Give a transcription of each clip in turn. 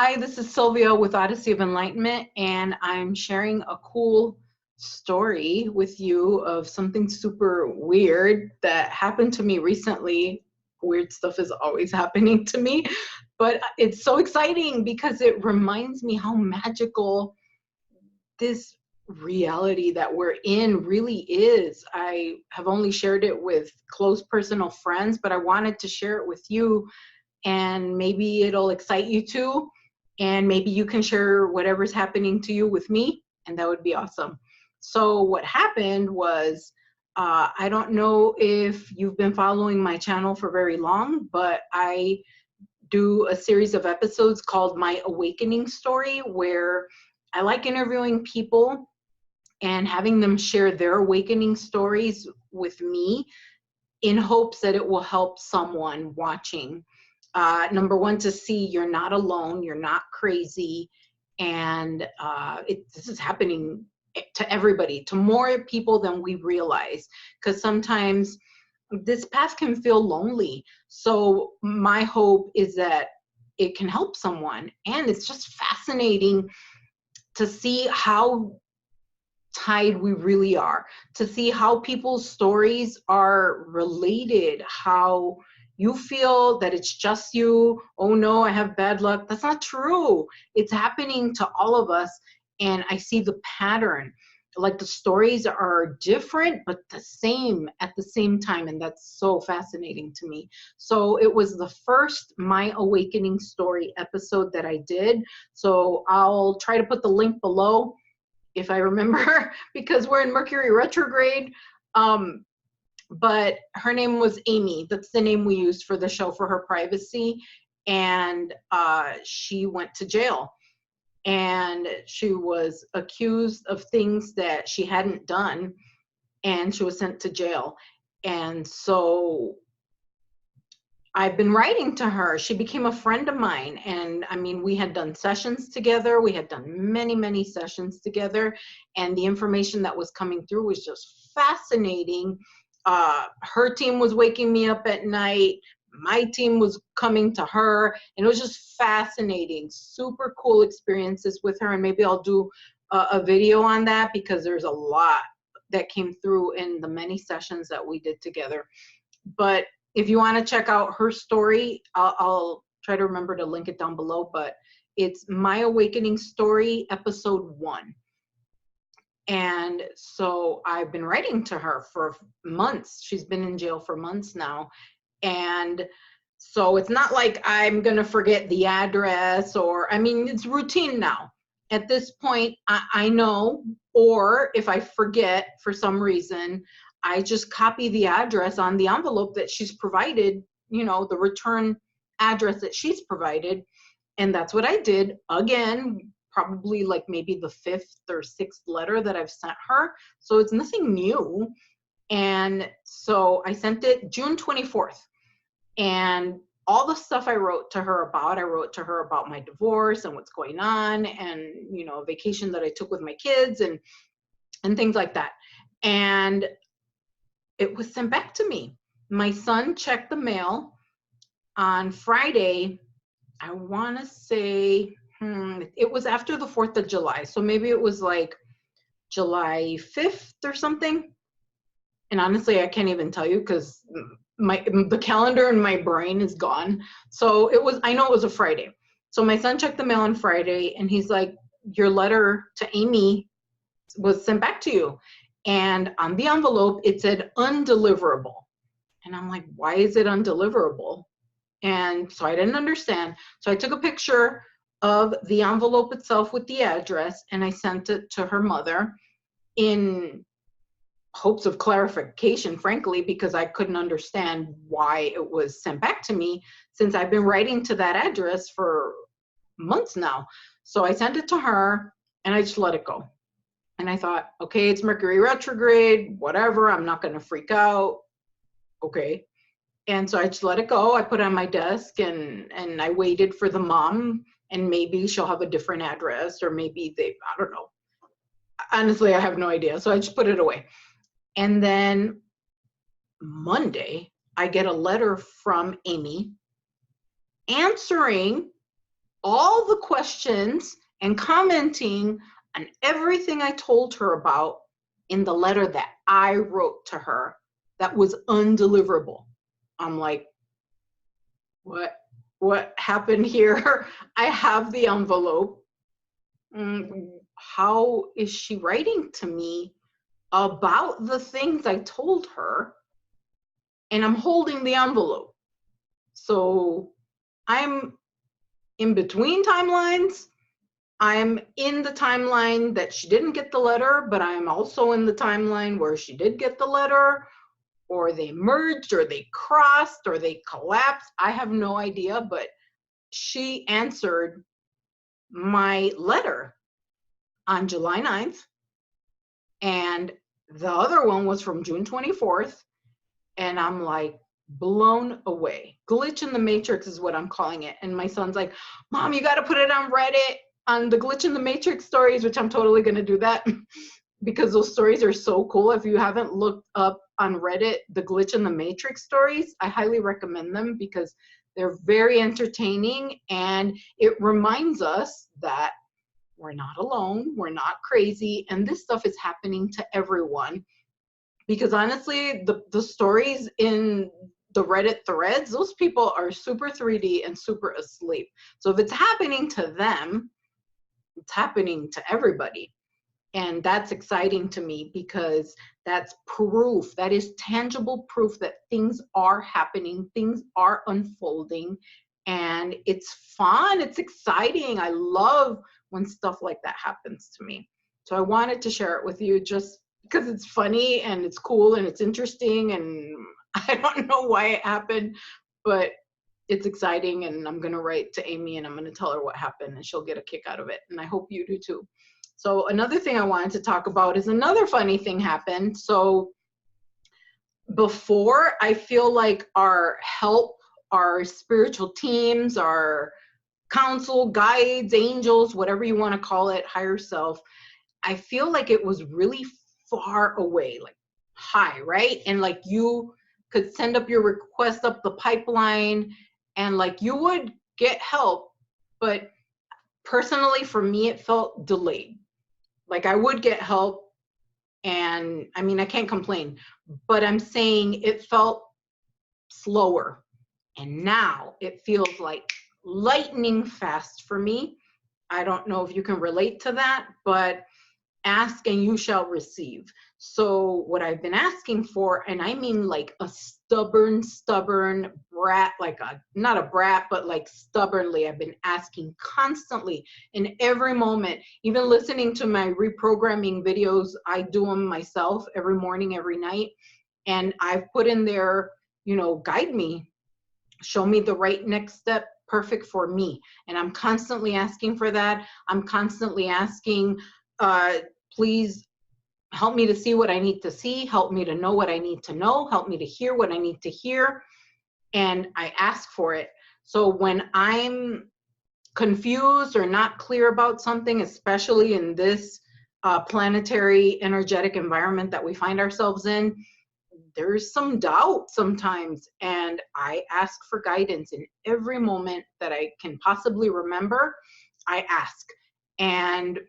Hi, this is Sylvia with Odyssey of Enlightenment, and I'm sharing a cool story with you of something super weird that happened to me recently. Weird stuff is always happening to me, but it's so exciting because it reminds me how magical this reality that we're in really is. I have only shared it with close personal friends, but I wanted to share it with you, and maybe it'll excite you too. And maybe you can share whatever's happening to you with me, and that would be awesome. So what happened was, I don't know if you've been following my channel for very long, but I do a series of episodes called My Awakening Story, where I like interviewing people and having them share their awakening stories with me in hopes that it will help someone watching. Number one, to see you're not alone, you're not crazy, and this is happening to everybody, to more people than we realize, because sometimes this path can feel lonely. So my hope is that it can help someone, and it's just fascinating to see how tied we really are, to see how people's stories are related, how you feel that it's just you. Oh no, I have bad luck. That's not true. It's happening to all of us. And I see the pattern. Like the stories are different, but the same at the same time. And that's so fascinating to me. So it was the first My Awakening Story episode that I did. So I'll try to put the link below if I remember, because we're in Mercury retrograde. But her name was Amy. That's the name we used for the show for her privacy. And she went to jail. And she was accused of things that she hadn't done. And she was sent to jail. And so I've been writing to her. She became a friend of mine. And I mean, we had done sessions together. We had done many, many sessions together. And the information that was coming through was just fascinating. Her team was waking me up at night. My team was coming to her. And it was just fascinating. Super cool experiences with her. And maybe I'll do a video on that, because there's a lot that came through in the many sessions that we did together. But if you want to check out her story, I'll try to remember to link it down below, but it's My Awakening Story, episode 1. And so I've been writing to her for months. She's been in jail for months now. And so it's not like I'm going to forget the address, or, I mean, it's routine now. At this point, I know, or if I forget for some reason, I just copy the address on the envelope that she's provided, you know, the return address that she's provided. And that's what I did. Again, probably like maybe the 5th or 6th letter that I've sent her. So it's nothing new. And so I sent it June 24th. And all the stuff I wrote to her about my divorce and what's going on, and, you know, vacation that I took with my kids and things like that. And it was sent back to me. My son checked the mail on Friday. I want to say, it was after the 4th of July. So maybe it was like July 5th or something. And honestly, I can't even tell you, because the calendar in my brain is gone. So I know it was a Friday. So my son checked the mail on Friday, and he's like, your letter to Amy was sent back to you. And on the envelope, it said undeliverable. And I'm like, why is it undeliverable? And so I didn't understand. So I took a picture of the envelope itself with the address, and I sent it to her mother in hopes of clarification, frankly, because I couldn't understand why it was sent back to me, since I've been writing to that address for months now. So I sent it to her, and I just let it go. And I thought, okay, it's Mercury retrograde, whatever, I'm not going to freak out. Okay. And so I just let it go. I put it on my desk, and I waited for the mom, and maybe she'll have a different address, or maybe I don't know. Honestly, I have no idea. So I just put it away. And then Monday, I get a letter from Amy answering all the questions and commenting on everything I told her about in the letter that I wrote to her that was undeliverable. I'm like, what happened here? I have the envelope. How is she writing to me about the things I told her? And I'm holding the envelope. So I'm in between timelines. I'm in the timeline that she didn't get the letter, but I'm also in the timeline where she did get the letter, or they merged, or they crossed, or they collapsed. I have no idea, but she answered my letter on July 9th, and the other one was from June 24th, and I'm like blown away. Glitch in the Matrix is what I'm calling it. And my son's like, Mom, you got to put it on Reddit, on the Glitch in the Matrix stories, which I'm totally going to do that because those stories are so cool. If you haven't looked up on Reddit the Glitch in the Matrix stories, I highly recommend them because they're very entertaining, and it reminds us that we're not alone, we're not crazy, and this stuff is happening to everyone. Because honestly, the stories in the Reddit threads, those people are super 3D and super asleep. So if it's happening to them, it's happening to everybody. And that's exciting to me because that's proof, that is tangible proof that things are happening, things are unfolding, and it's fun, it's exciting. I love when stuff like that happens to me. So I wanted to share it with you just because it's funny and it's cool and it's interesting, and I don't know why it happened, but it's exciting, and I'm going to write to Amy and I'm going to tell her what happened, and she'll get a kick out of it, and I hope you do too. So another thing I wanted to talk about is another funny thing happened. So before, I feel like our help, our spiritual teams, our counsel, guides, angels, whatever you want to call it, higher self, I feel like it was really far away, like high, right? And like you could send up your request up the pipeline and like you would get help, but personally for me, it felt delayed. Like I would get help, and I mean, I can't complain, but I'm saying it felt slower. And now it feels like lightning fast for me. I don't know if you can relate to that, but ask and you shall receive. So what I've been asking for, and I mean like a stubborn brat, like not a brat, but like stubbornly, I've been asking constantly in every moment, even listening to my reprogramming videos. I do them myself every morning, every night. And I've put in there, guide me, show me the right next step, perfect for me. And I'm constantly asking for that. I'm constantly asking, please help me to see what I need to see, help me to know what I need to know, help me to hear what I need to hear. And I ask for it. So when I'm confused or not clear about something, especially in this planetary energetic environment that we find ourselves in, there's some doubt sometimes. And I ask for guidance in every moment that I can possibly remember. I ask, and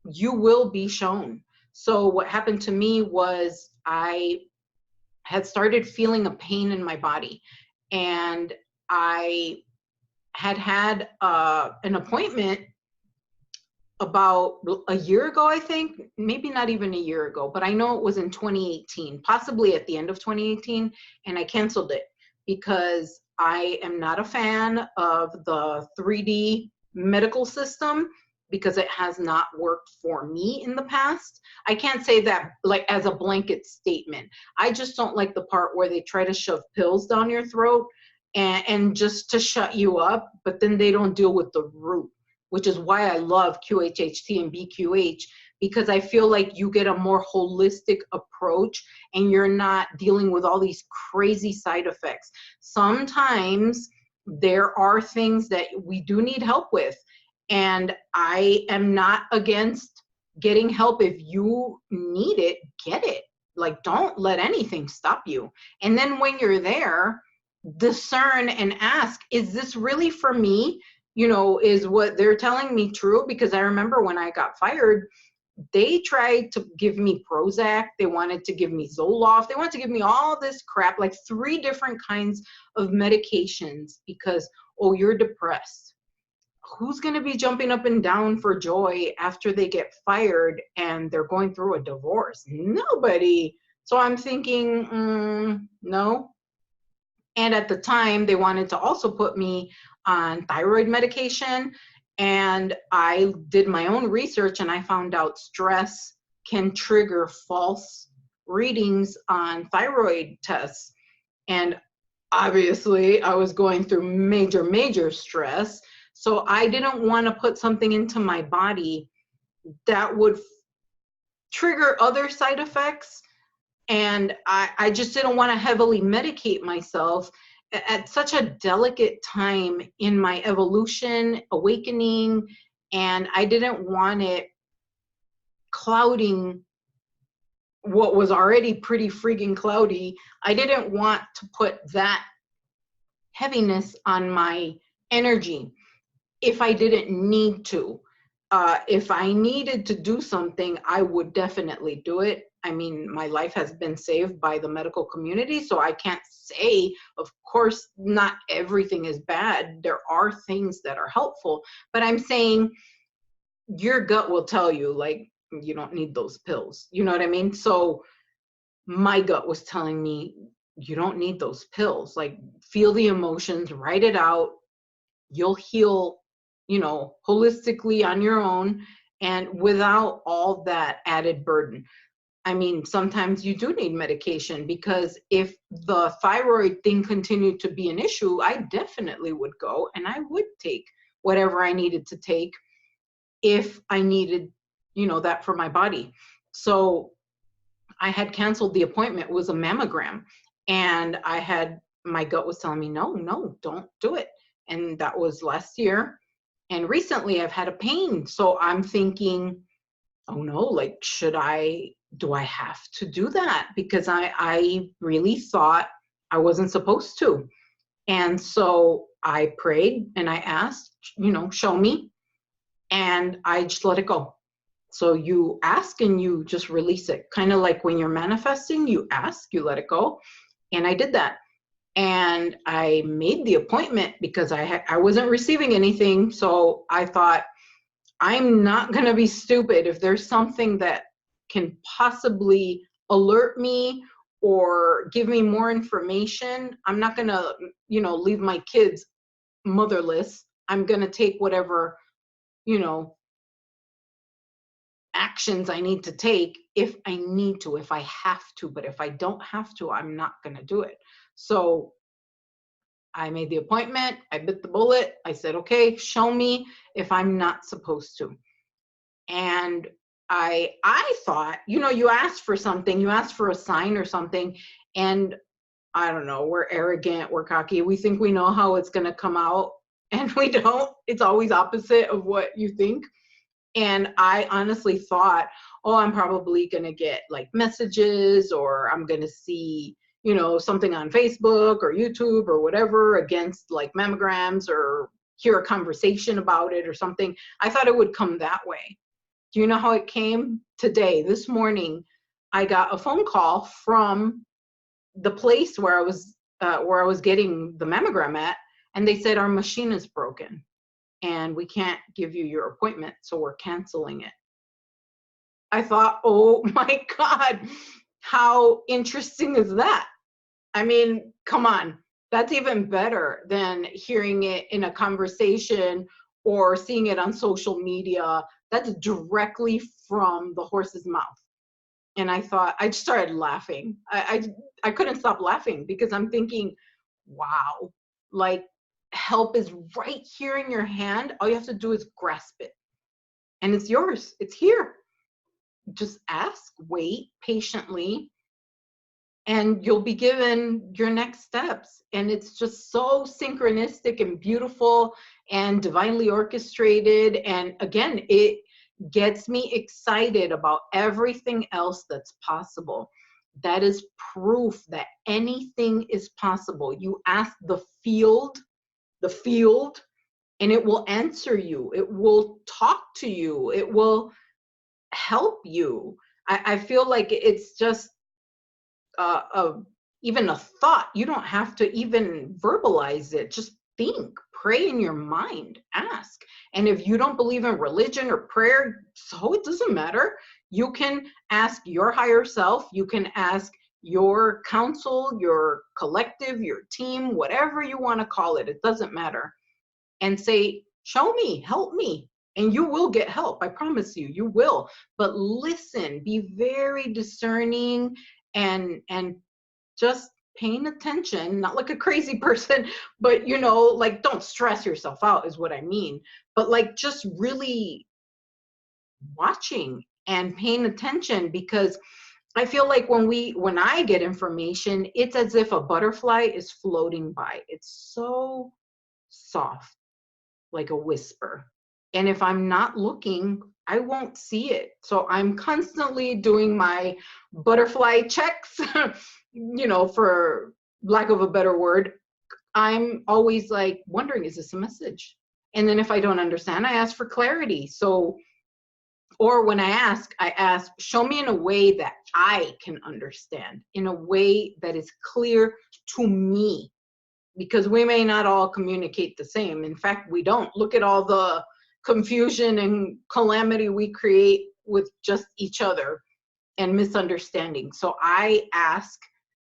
you will be shown. So what happened to me was I had started feeling a pain in my body, and I had an appointment about a year ago, I think, maybe not even a year ago, but I know it was in 2018, possibly at the end of 2018, and I canceled it because I am not a fan of the 3D medical system because it has not worked for me in the past. I can't say that like as a blanket statement. I just don't like the part where they try to shove pills down your throat and just to shut you up, but then they don't deal with the root, which is why I love QHHT and BQH, because I feel like you get a more holistic approach and you're not dealing with all these crazy side effects. Sometimes there are things that we do need help with, and I am not against getting help. If you need it, get it. Like, don't let anything stop you. And then when you're there, discern and ask, is this really for me? is what they're telling me true? Because I remember when I got fired, they tried to give me Prozac. They wanted to give me Zoloft. They wanted to give me all this crap, like 3 different kinds of medications because, oh, you're depressed. Who's going to be jumping up and down for joy after they get fired and they're going through a divorce? Nobody. So I'm thinking, no. And at the time, they wanted to also put me on thyroid medication. And I did my own research and I found out stress can trigger false readings on thyroid tests. And obviously, I was going through major, major stress. So I didn't want to put something into my body that would trigger other side effects. And I just didn't want to heavily medicate myself at such a delicate time in my evolution, awakening, and I didn't want it clouding what was already pretty freaking cloudy. I didn't want to put that heaviness on my energy if I didn't need to. If I needed to do something, I would definitely do it. I mean, my life has been saved by the medical community, so I can't say, of course, not everything is bad. There are things that are helpful, but I'm saying your gut will tell you, like, you don't need those pills. You know what I mean? So my gut was telling me, you don't need those pills. Like, feel the emotions, write it out. You'll heal, holistically on your own and without all that added burden. I mean, sometimes you do need medication because if the thyroid thing continued to be an issue, I definitely would go and I would take whatever I needed to take if I needed, that for my body. So I had canceled the appointment. It was a mammogram. And my gut was telling me, no, don't do it. And that was last year. And recently I've had a pain. So I'm thinking, oh no, like, do I have to do that? Because I really thought I wasn't supposed to. And so I prayed and I asked, show me. And I just let it go. So you ask and you just release it. Kind of like when you're manifesting, you ask, you let it go. And I did that. And I made the appointment because I wasn't receiving anything. So I thought, I'm not going to be stupid. If there's something that can possibly alert me or give me more information, I'm not going to, leave my kids motherless. I'm going to take whatever, actions I need to take if I need to, if I have to. But if I don't have to, I'm not going to do it. So I made the appointment. I bit the bullet. I said, okay, show me if I'm not supposed to. And I thought, you asked for something, you asked for a sign or something, and I don't know, we're arrogant, we're cocky, we think we know how it's going to come out, and we don't. It's always opposite of what you think. And I honestly thought, oh, I'm probably going to get like messages, or I'm going to see, something on Facebook or YouTube or whatever against like mammograms, or hear a conversation about it or something. I thought it would come that way. Do you know how it came? Today, this morning, I got a phone call from the place where I was getting the mammogram at, and they said our machine is broken and we can't give you your appointment, so we're canceling it. I thought, oh my God, how interesting is that? I mean, come on. That's even better than hearing it in a conversation or seeing it on social media. That's directly from the horse's mouth. And I thought, I just started laughing. I couldn't stop laughing because I'm thinking, wow, like, help is right here in your hand. All you have to do is grasp it. And it's yours. It's here. Just ask, wait patiently, and you'll be given your next steps. And it's just so synchronistic and beautiful and divinely orchestrated. And again, it gets me excited about everything else that's possible. That is proof that anything is possible. You ask the field, and it will answer you. It will talk to you. It will help you. I feel like it's just even a thought. You don't have to even verbalize it. Just think, pray in your mind, ask. And if you don't believe in religion or prayer, so it doesn't matter. You can ask your higher self. You can ask your council, your collective, your team, whatever you want to call it. It doesn't matter. And say, show me, help me. And you will get help. I promise you, you will. But listen, be very discerning and just paying attention, not like a crazy person, but you know, like don't stress yourself out is what I mean. But like just really watching and paying attention, because I feel like when I get information, it's as if a butterfly is floating by. It's so soft, like a whisper. And if I'm not looking, I won't see it. So I'm constantly doing my butterfly checks, you know, for lack of a better word. I'm always like wondering, is this a message? And then if I don't understand, I ask for clarity. So, or when I ask, show me in a way that I can understand, in a way that is clear to me, because we may not all communicate the same. In fact, we don't. Look at all the confusion and calamity we create with just each other and misunderstanding. So I ask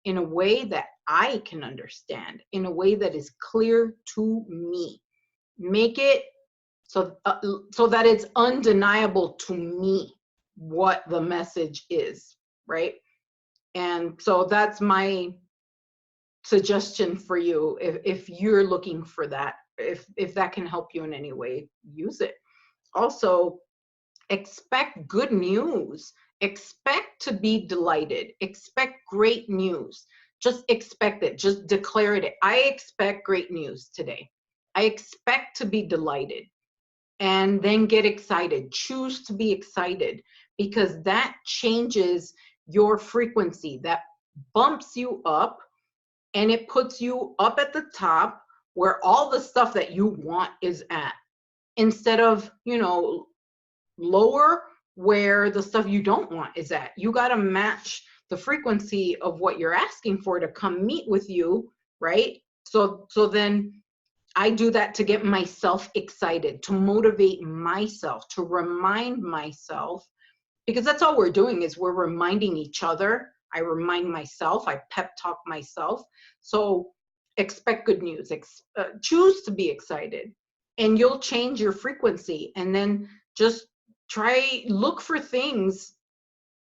in a way that I can understand, in a way that is clear to me. Make it so that it's undeniable to me what the message is, right? And so that's my suggestion for you. If you're looking for that, if that can help you in any way, use it. Also, expect good news. Expect to be delighted. Expect great news. Just expect it. Just declare it. I expect great news today. I expect to be delighted. And then get excited. Choose to be excited, because that changes your frequency. That bumps you up, and it puts you up at the top where all the stuff that you want is at, instead of, you know, lower where the stuff you don't want is at. You got to match the frequency of what you're asking for to come meet with you, right? So then I do that to get myself excited, to motivate myself, to remind myself, because that's all we're doing is we're reminding each other. I remind myself, I pep talk myself. So expect good news, choose to be excited, and you'll change your frequency. And then just look for things.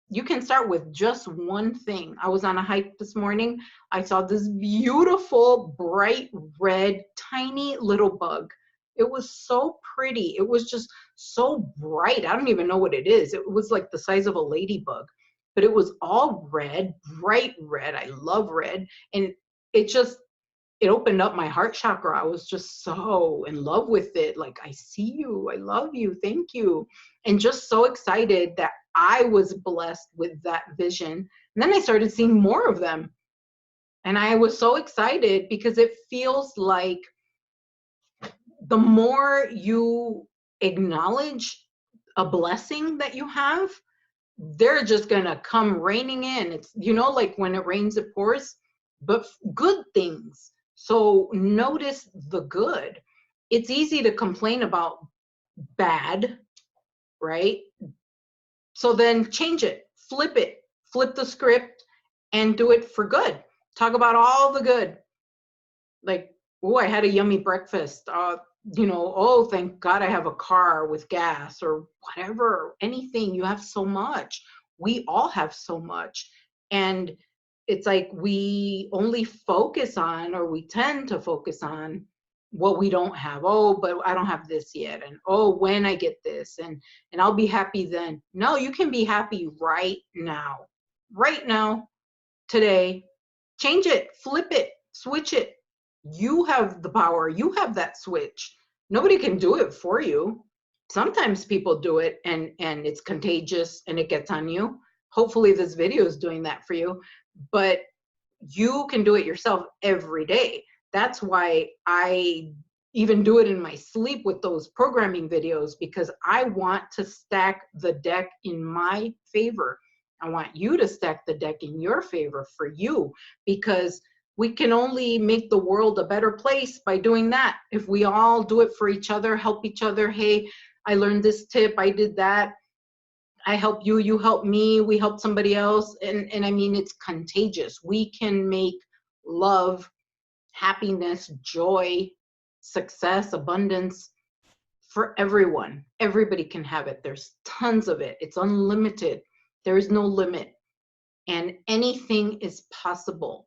You can start with just one thing. I was on a hike this morning. I saw this beautiful, bright red, tiny little bug. It was so pretty. It was just so bright. I don't even know what it is. It was like the size of a ladybug, but it was all red, bright red. I love red. And it opened up my heart chakra. I was just so in love with it. Like, I see you, I love you, thank you. And just so excited that I was blessed with that vision. And then I started seeing more of them. And I was so excited because it feels like the more you acknowledge a blessing that you have, they're just gonna come raining in. It's, you know, like when it rains, it pours, but good things. So notice the good. It's easy to complain about bad, right? So then change it, flip the script, and do it for good. Talk about all the good. Like, oh, I had a yummy breakfast. You know, oh, thank God I have a car with gas, or whatever, anything. You have so much. We all have so much. And it's like we only focus on, or we tend to focus on what we don't have. Oh, but I don't have this yet. And oh, when I get this, and I'll be happy then. No, you can be happy right now. Right now, today. Change it, flip it, switch it. You have the power. You have that switch. Nobody can do it for you. Sometimes people do it, and it's contagious and it gets on you. Hopefully this video is doing that for you, but you can do it yourself every day. That's why I even do it in my sleep with those programming videos, because I want to stack the deck in my favor. I want you to stack the deck in your favor for you, because we can only make the world a better place by doing that. If we all do it for each other, help each other. Hey, I learned this tip, I did that. I help you, you help me, we help somebody else. And I mean, it's contagious. We can make love, happiness, joy, success, abundance for everyone. Everybody can have it. There's tons of it. It's unlimited. There is no limit. And anything is possible.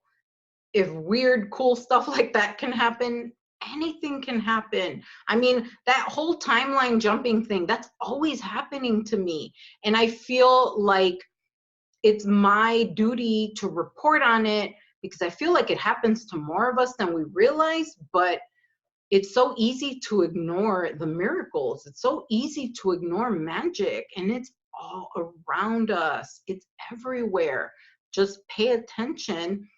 If weird, cool stuff like that can happen, anything can happen. I mean, that whole timeline jumping thing, that's always happening to me. And I feel like it's my duty to report on it, because I feel like it happens to more of us than we realize. But it's so easy to ignore the miracles. It's so easy to ignore magic, and it's all around us. It's everywhere. Just pay attention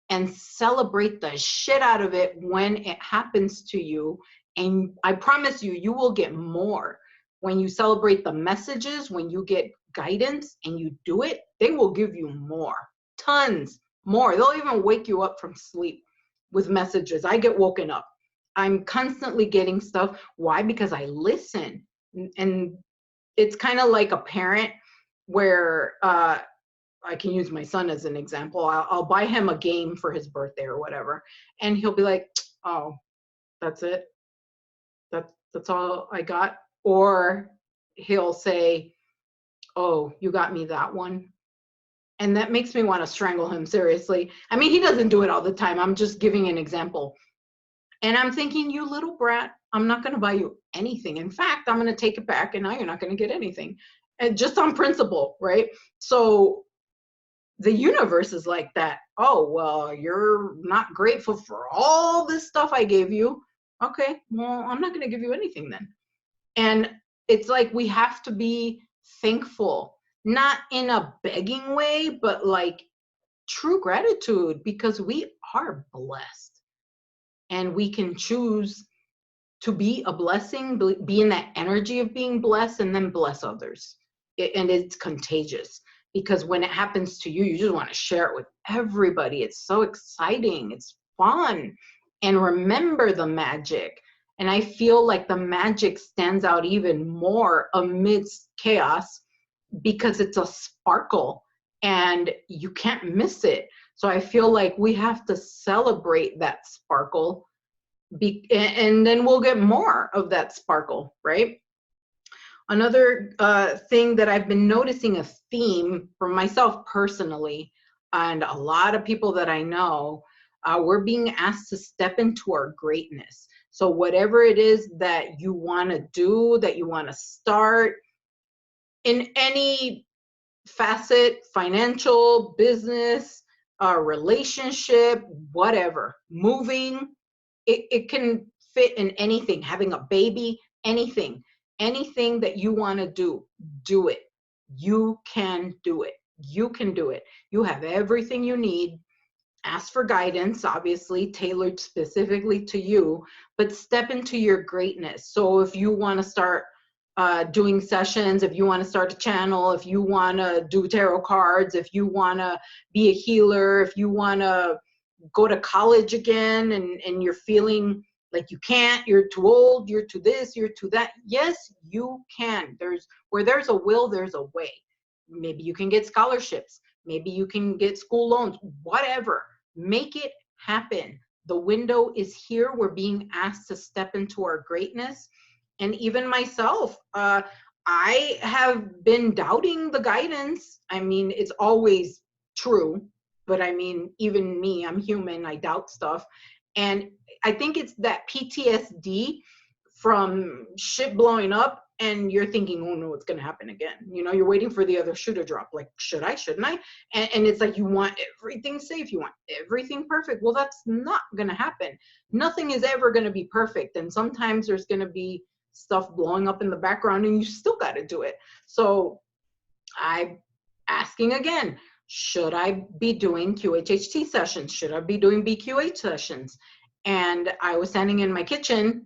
and celebrate the shit out of it when it happens to you. And I promise you, you will get more. When you celebrate the messages, when you get guidance and you do it, they will give you more, tons more. They'll even wake you up from sleep with messages. I get woken up. I'm constantly getting stuff. Why? Because I listen. And it's kind of like a parent where, I can use my son as an example. I'll buy him a game for his birthday or whatever, and he'll be like, "Oh, that's it. That's all I got." Or he'll say, "Oh, you got me that one," and that makes me want to strangle him. Seriously. I mean, he doesn't do it all the time. I'm just giving an example. And I'm thinking, you little brat, I'm not going to buy you anything. In fact, I'm going to take it back, and now you're not going to get anything, and just on principle, right? So the universe is like that. Oh, well, you're not grateful for all this stuff I gave you. Okay, well, I'm not going to give you anything then. And it's like we have to be thankful, not in a begging way, but like true gratitude, because we are blessed, and we can choose to be a blessing, be in that energy of being blessed, and then bless others. And it's contagious, because when it happens to you, you just want to share it with everybody. It's so exciting. It's fun. And remember the magic. And I feel like the magic stands out even more amidst chaos, because it's a sparkle and you can't miss it. So I feel like we have to celebrate that sparkle, and then we'll get more of that sparkle, right? Another thing that I've been noticing, a theme for myself personally, and a lot of people that I know, we're being asked to step into our greatness. So whatever it is that you want to do, that you want to start in any facet, financial, business, relationship, whatever, moving, it can fit in anything, having a baby, anything that you want to do it. You can do it. You can do it. You have everything you need. Ask for guidance, obviously tailored specifically to you, but step into your greatness. So if you want to start doing sessions, if you want to start a channel, if you want to do tarot cards, if you want to be a healer, if you want to go to college again, and you're feeling like you can't, you're too old, you're too this, you're too that. Yes, you can. Where there's a will, there's a way. Maybe you can get scholarships. Maybe you can get school loans, whatever. Make it happen. The window is here. We're being asked to step into our greatness. And even myself, I have been doubting the guidance. I mean, it's always true, but I mean, even me, I'm human, I doubt stuff. And I think it's that PTSD from shit blowing up, and you're thinking, oh no, it's going to happen again. You know, you're waiting for the other shoe to drop. Like, should I, shouldn't I? And it's like, you want everything safe. You want everything perfect. Well, that's not going to happen. Nothing is ever going to be perfect. And sometimes there's going to be stuff blowing up in the background, and you still got to do it. So I'm asking again, should I be doing QHHT sessions? Should I be doing BQH sessions? And I was standing in my kitchen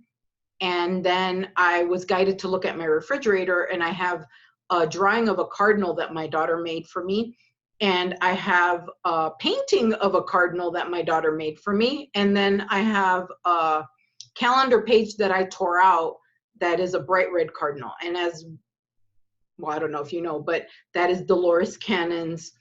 And then I was guided to look at my refrigerator, and I have a drawing of a cardinal that my daughter made for me. And I have a painting of a cardinal that my daughter made for me. And then I have a calendar page that I tore out that is a bright red cardinal. And as well, I don't know if you know, but that is Dolores Cannon's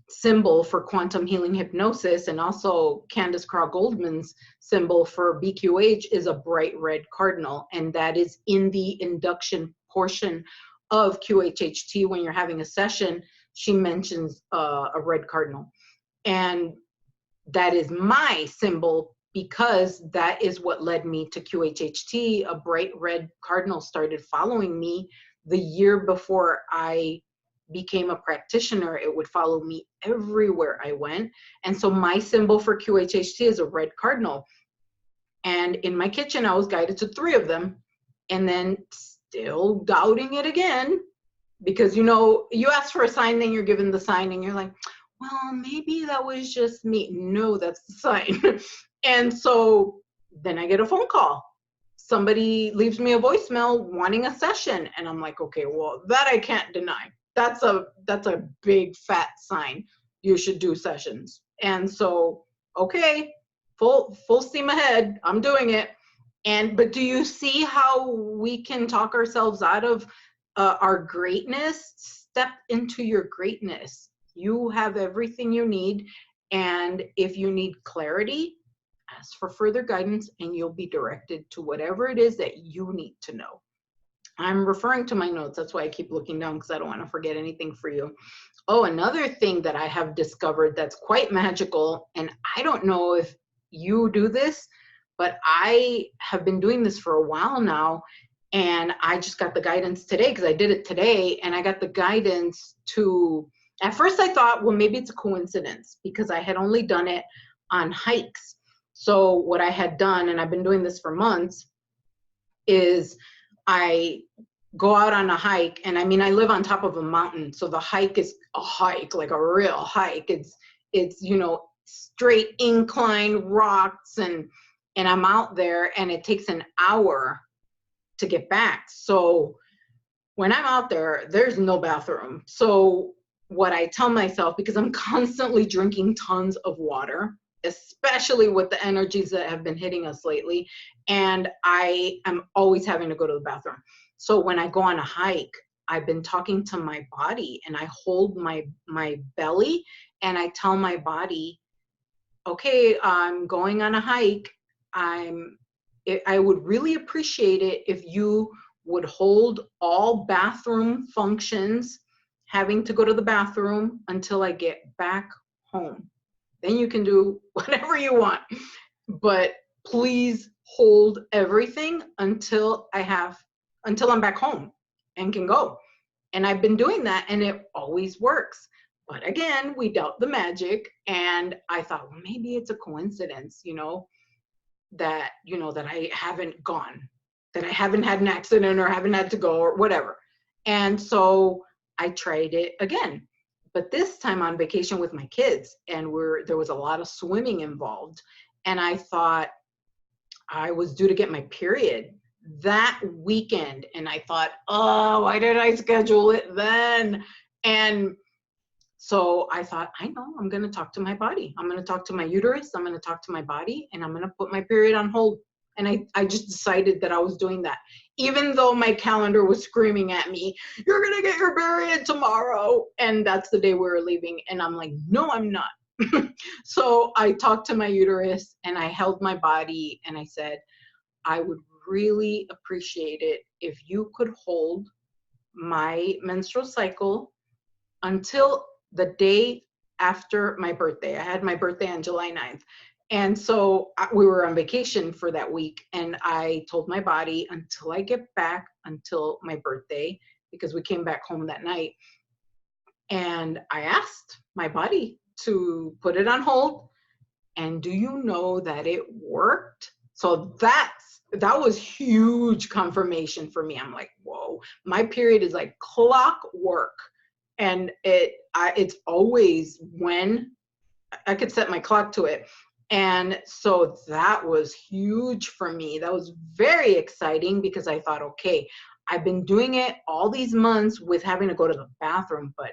symbol for quantum healing hypnosis, and also Candace Crow Goldman's symbol for BQH is a bright red cardinal, and that is in the induction portion of QHHT. When you're having a session, she mentions a red cardinal, and that is my symbol because that is what led me to QHHT. A bright red cardinal started following me the year before I became a practitioner. It would follow me everywhere I went. And so my symbol for QHHT is a red cardinal. And in my kitchen, I was guided to 3 of them, and then still doubting it again, because, you know, you ask for a sign, then you're given the sign, and you're like, well, maybe that was just me. No, that's the sign. And so then I get a phone call. Somebody leaves me a voicemail wanting a session, and I'm like, okay, well, that I can't deny. That's a big fat sign. You should do sessions. And so, okay, full steam ahead. I'm doing it. But do you see how we can talk ourselves out of our greatness? Step into your greatness. You have everything you need. And if you need clarity, ask for further guidance, and you'll be directed to whatever it is that you need to know. I'm referring to my notes. That's why I keep looking down, because I don't want to forget anything for you. Oh, another thing that I have discovered that's quite magical, and I don't know if you do this, but I have been doing this for a while now, and I just got the guidance today because I did it today, and I got the guidance to, at first I thought, well, maybe it's a coincidence because I had only done it on hikes. So what I had done, and I've been doing this for months, is I go out on a hike, and I mean, I live on top of a mountain, so the hike is a hike, like a real hike. It's you know, straight incline rocks, and I'm out there, and it takes an hour to get back. So when I'm out there, there's no bathroom. So what I tell myself, because I'm constantly drinking tons of water, especially with the energies that have been hitting us lately, and I am always having to go to the bathroom. So when I go on a hike, I've been talking to my body, and I hold my belly, and I tell my body, okay, I'm going on a hike. I would really appreciate it if you would hold all bathroom functions, having to go to the bathroom, until I get back home. Then you can do whatever you want, but please hold everything until I'm back home and can go. And I've been doing that, and it always works. But again, we doubt the magic, and I thought, well, maybe it's a coincidence, that I haven't gone, that I haven't had an accident or haven't had to go or whatever. And so I tried it again, but this time on vacation with my kids, and there was a lot of swimming involved. And I thought I was due to get my period that weekend, and I thought, oh, why did I schedule it then? And so I thought, I know, I'm going to talk to my body. I'm going to talk to my uterus. I'm going to talk to my body, and I'm going to put my period on hold. And I just decided that I was doing that, even though my calendar was screaming at me, you're going to get your period tomorrow. And that's the day we were leaving. And I'm like, no, I'm not. So I talked to my uterus, and I held my body, and I said, I would really appreciate it if you could hold my menstrual cycle until the day after my birthday. I had my birthday on July 9th. And so we were on vacation for that week. And I told my body, until I get back, until my birthday, because we came back home that night. And I asked my body to put it on hold. And do you know that it worked? So that was huge confirmation for me. I'm like, whoa, my period is like clockwork. And it's always when I could set my clock to it. And so that was huge for me. That was very exciting because I thought, okay, I've been doing it all these months with having to go to the bathroom, but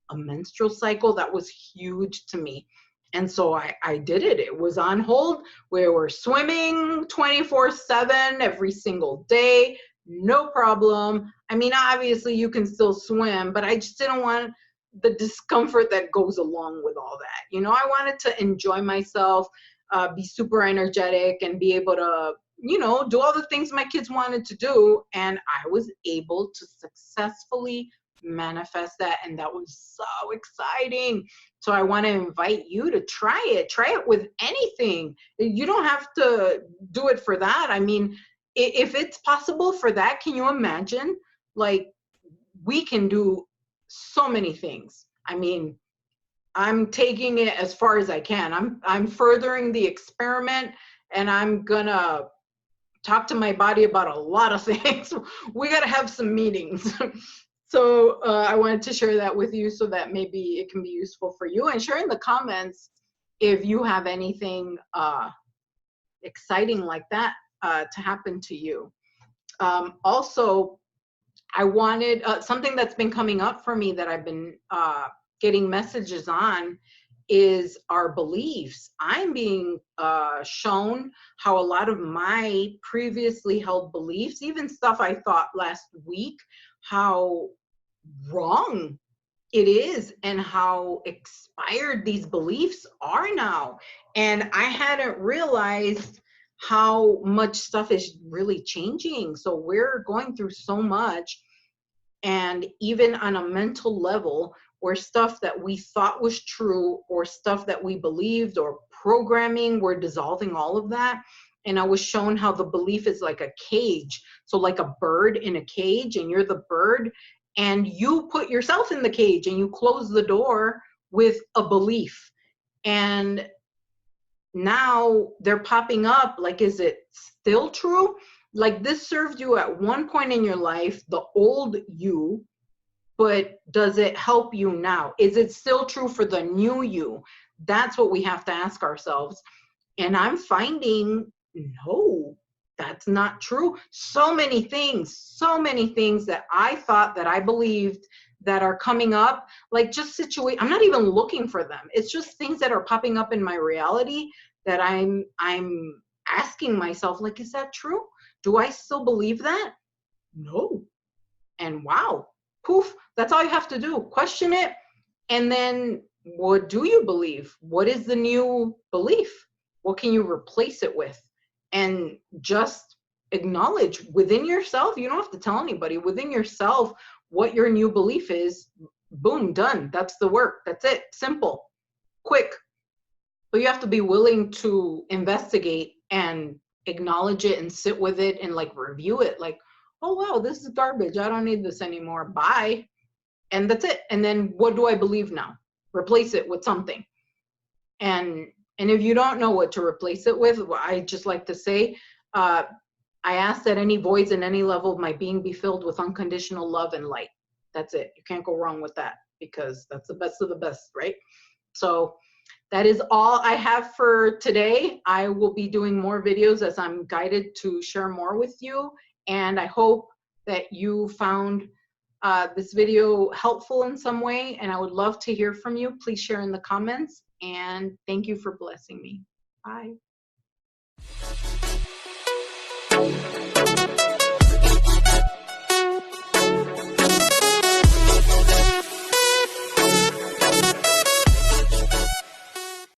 a menstrual cycle, that was huge to me. And so I did it. It was on hold. We were swimming 24/7 every single day, no problem. I mean, obviously you can still swim, but I just didn't want the discomfort that goes along with all that. You know, I wanted to enjoy myself, be super energetic, and be able to, you know, do all the things my kids wanted to do. And I was able to successfully manifest that. And that was so exciting. So I want to invite you to try it. Try it with anything. You don't have to do it for that. I mean, if it's possible for that, can you imagine? Like, we can do so many things. I mean, I'm taking it as far as I can. I'm furthering the experiment, and I'm gonna talk to my body about a lot of things. We got to have some meetings. So I wanted to share that with you so that maybe it can be useful for you. And share in the comments if you have anything exciting like that to happen to you. Also, I wanted something that's been coming up for me that I've been getting messages on is our beliefs. I'm being shown how a lot of my previously held beliefs, even stuff I thought last week, how wrong it is and how expired these beliefs are now. And I hadn't realized how much stuff is really changing. So we're going through so much, and even on a mental level, where stuff that we thought was true or stuff that we believed or programming, we're dissolving all of that. And I was shown how the belief is like a cage. So like a bird in a cage, and you're the bird, and you put yourself in the cage and you close the door with a belief. And now they're popping up like, is it still true? Like, this served you at one point in your life, the old you, but does it help you now? Is it still true for the new you? That's what we have to ask ourselves. And I'm finding, no, that's not true. So many things that I thought that I believed that are coming up, like just situation. I'm not even looking for them. It's just things that are popping up in my reality that I'm asking myself, like, is that true? Do I still believe that? No. And wow, poof, that's all you have to do. Question it. And then what do you believe? What is the new belief? What can you replace it with? And just acknowledge within yourself. You don't have to tell anybody. Within yourself, what your new belief is. Boom, done. That's the work. That's it. Simple, quick. But you have to be willing to investigate and acknowledge it and sit with it and like review it. Like, oh wow, this is garbage. I don't need this anymore. Bye. And that's it. And then what do I believe now? Replace it with something. And if you don't know what to replace it with, I just like to say, I ask that any voids in any level of my being be filled with unconditional love and light. That's it. You can't go wrong with that, because that's the best of the best, right? So that is all I have for today. I will be doing more videos as I'm guided to share more with you. And I hope that you found this video helpful in some way, and I would love to hear from you. Please share in the comments, and thank you for blessing me. Bye.